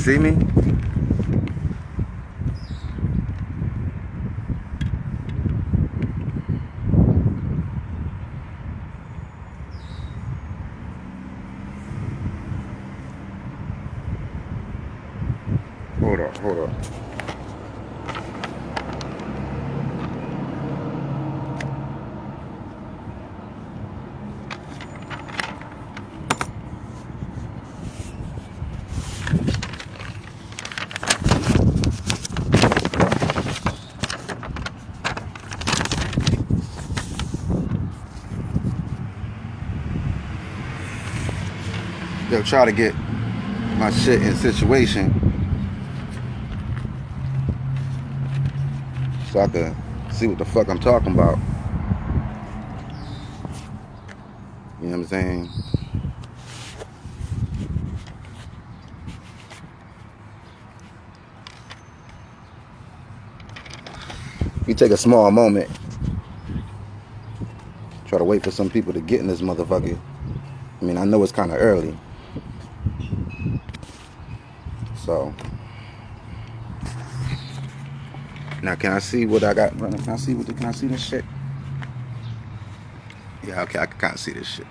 see me? Hold up, hold up. They'll try to get my shit in situation so I can see what the fuck I'm talking about. You know what I'm saying? You take a small moment, try to wait for some people to get in this motherfucker. I mean, I know it's kind of early. So now, can I see what I got running? Can I see this shit? Yeah, okay, I can kind of see this shit.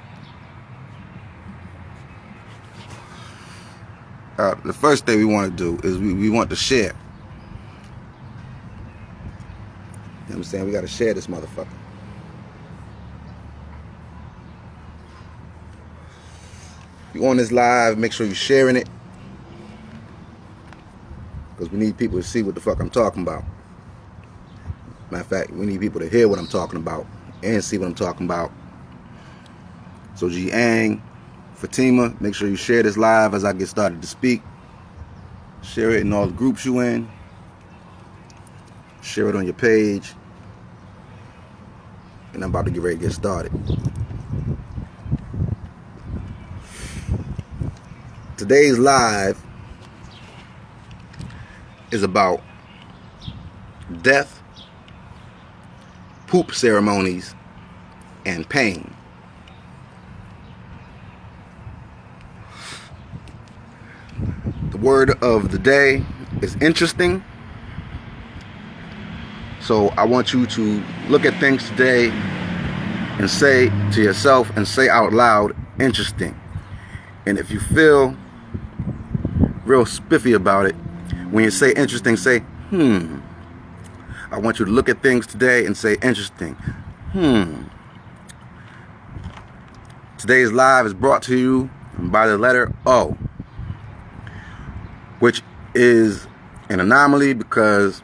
The first thing we want to do is we want to share. You know what I'm saying? We got to share this motherfucker. You on this live, make sure you're sharing it. Because we need people to see what the fuck I'm talking about. Matter of fact, we need people to hear what I'm talking about and see what I'm talking about. So Jiang, Fatima, make sure you share this live as I get started to speak. Share it in all the groups you in. Share it on your page. And I'm about to get ready to get started. Today's live is about death, poop ceremonies, and pain. The word of the day is interesting. So I want you to look at things today and say to yourself and say out loud, interesting. And if you feel real spiffy about it, when you say interesting, say, I want you to look at things today and say, interesting. Today's live is brought to you by the letter O, which is an anomaly because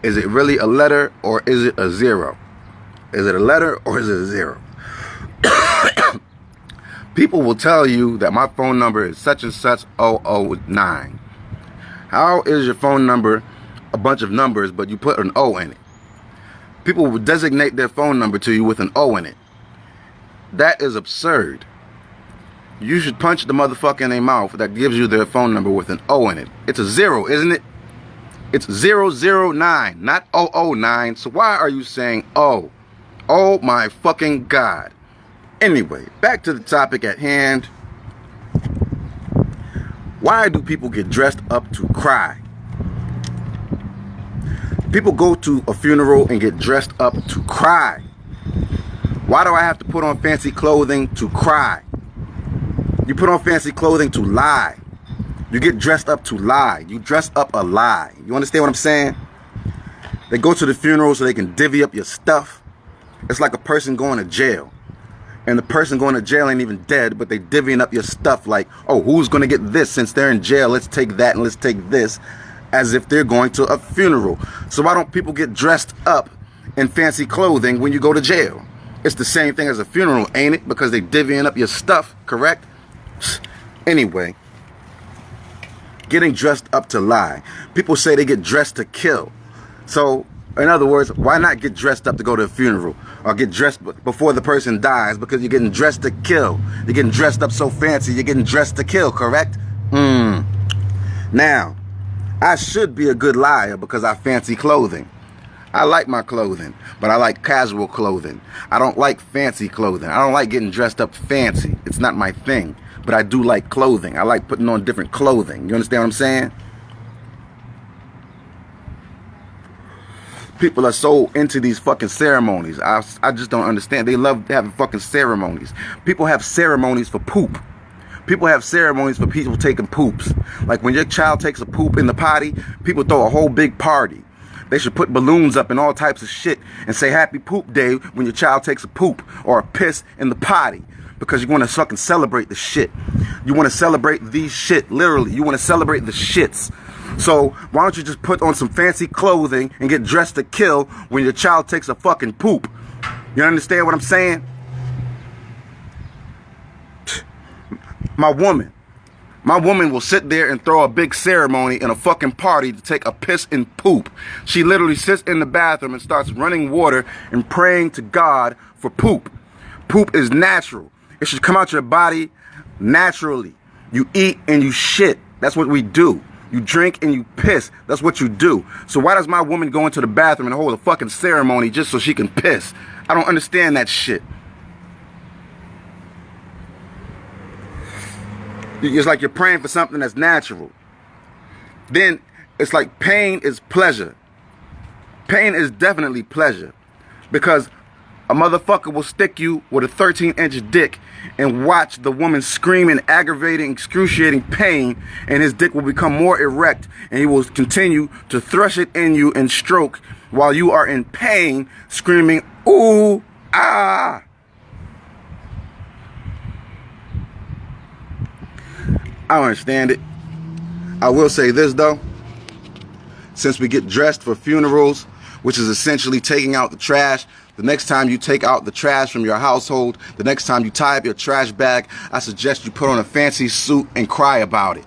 is it really a letter or is it a zero? Is it a letter or is it a zero? People will tell you that my phone number is such and such 009. How is your phone number a bunch of numbers, but you put an O in it? People will designate their phone number to you with an O in it. That is absurd. You should punch the motherfucker in their mouth that gives you their phone number with an O in it. It's a zero, isn't it? It's 009, not 009. So why are you saying O? Oh my fucking God. Anyway, back to the topic at hand. Why do people get dressed up to cry? People go to a funeral and get dressed up to cry. Why do I have to put on fancy clothing to cry? You put on fancy clothing to lie. You get dressed up to lie. You dress up a lie. You understand what I'm saying? They go to the funeral so they can divvy up your stuff. It's like a person going to jail. And the person going to jail ain't even dead, but they divvying up your stuff like, oh, who's going to get this since they're in jail? Let's take that and let's take this, as if they're going to a funeral. So why don't people get dressed up in fancy clothing when you go to jail? It's the same thing as a funeral, ain't it? Because they divvying up your stuff, correct? Anyway, getting dressed up to lie. People say they get dressed to kill. So, in other words, why not get dressed up to go to a funeral? Or get dressed before the person dies, because you're getting dressed to kill. You're getting dressed up so fancy, you're getting dressed to kill, correct? Now, I should be a good liar because I fancy clothing. I like my clothing, but I like casual clothing. I don't like fancy clothing. I don't like getting dressed up fancy. It's not my thing. but I do like clothing. I like putting on different clothing. You understand what I'm saying? People are so into these fucking ceremonies. I just don't understand. They love having fucking ceremonies. People have ceremonies for poop. People have ceremonies for people taking poops. Like when your child takes a poop in the potty, people throw a whole big party. They should put balloons up and all types of shit and say happy poop day when your child takes a poop or a piss in the potty. Because you want to fucking celebrate the shit. You want to celebrate these shit, literally. You want to celebrate the shits. So why don't you just put on some fancy clothing and get dressed to kill when your child takes a fucking poop? You understand what I'm saying? My woman will sit there and throw a big ceremony in a fucking party to take a piss and poop. She literally sits in the bathroom and starts running water and praying to God for poop. Poop is natural. It should come out your body naturally. You eat and you shit. That's what we do. You drink and you piss. That's what you do. So why does my woman go into the bathroom and hold a fucking ceremony just so she can piss? I don't understand that shit. It's like you're praying for something that's natural. Then it's like pain is pleasure. Pain is definitely pleasure. Because a motherfucker will stick you with a 13-inch dick and watch the woman scream in aggravating, excruciating pain, and his dick will become more erect, and he will continue to thrush it in you and stroke while you are in pain, screaming, ooh, ah. I don't understand it. I will say this, though. Since we get dressed for funerals, which is essentially taking out the trash, the next time you take out the trash from your household, the next time you tie up your trash bag, I suggest you put on a fancy suit and cry about it.